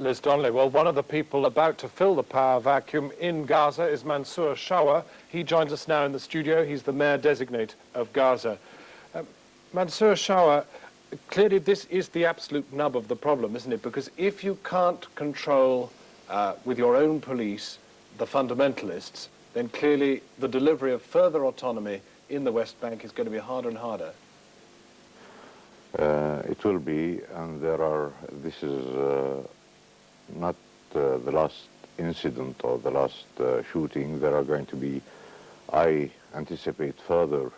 Liz Donnelly, well, one of the people about to fill the power vacuum in Gaza is Mansour Shawa. He joins us now in the studio. He's the mayor designate of Gaza. Mansour Shawa, clearly this is the absolute nub of the problem, isn't it? Because if you can't control with your own police the fundamentalists, then clearly the delivery of further autonomy in the West Bank is going to be harder and harder. It will be, and this is not the last incident or the last shooting. There are going to be, I anticipate, further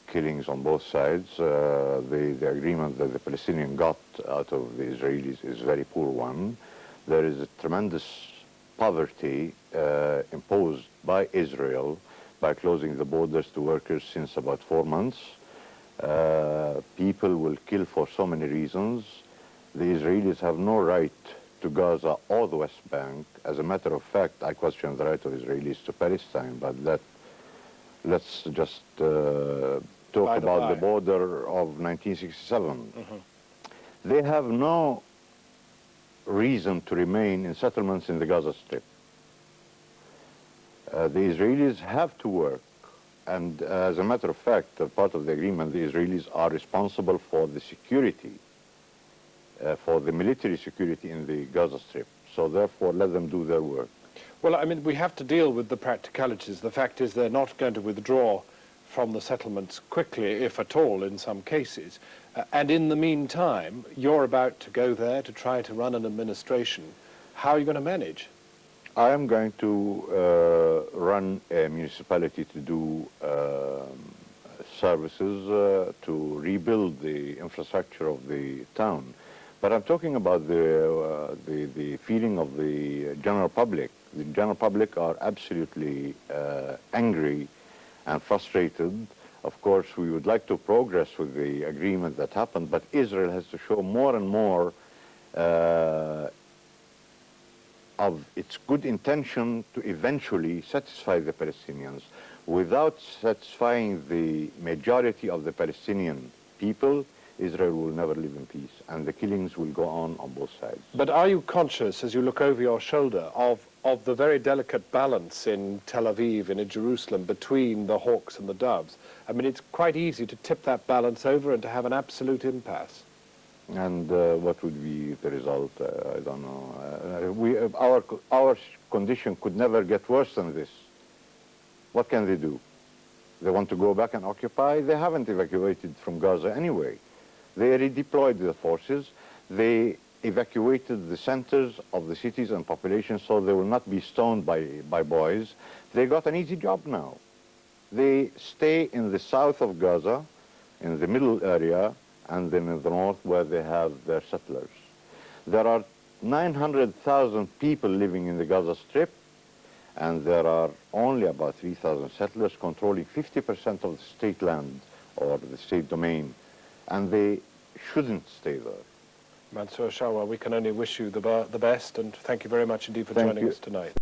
killings on both sides. The agreement that the Palestinians got out of the Israelis is a very poor one. There is a tremendous poverty imposed by Israel by closing the borders to workers since about 4 months. People will kill for so many reasons. The Israelis have no right to Gaza or the West Bank. As a matter of fact, I question the right of Israelis to Palestine, but let's just talk about the border of 1967. They have no reason to remain in settlements in the Gaza Strip. The Israelis have to work, and as a matter of fact, part of the agreement, the Israelis are responsible for the security, for the military security in the Gaza Strip. So therefore, let them do their work. Well, I mean, we have to deal with the practicalities. The fact is they're not going to withdraw from the settlements quickly, if at all, in some cases. And in the meantime, you're about to go there to try to run an administration. How are you going to manage? I am going to run a municipality to do services, to rebuild the infrastructure of the town. But I'm talking about the feeling of the general public. The general public are absolutely angry and frustrated. Of course, we would like to progress with the agreement that happened, but Israel has to show more and more of its good intention to eventually satisfy the Palestinians. Without satisfying the majority of the Palestinian people, Israel will never live in peace, and the killings will go on both sides. But are you conscious, as you look over your shoulder, of the very delicate balance in Tel Aviv and in Jerusalem between the hawks and the doves? I mean, it's quite easy to tip that balance over and to have an absolute impasse. And what would be the result? I don't know. Our condition could never get worse than this. What can they do? They want to go back and occupy? They haven't evacuated from Gaza anyway. They redeployed the forces. They evacuated the centers of the cities and population so they will not be stoned by boys. They got an easy job now. They stay in the south of Gaza, in the middle area, and then in the north where they have their settlers. There are 900,000 people living in the Gaza Strip, and there are only about 3,000 settlers controlling 50% of the state land or the state domain, and they shouldn't stay there. Mansour Shawa, we can only wish you the best, and thank you very much indeed for joining us tonight.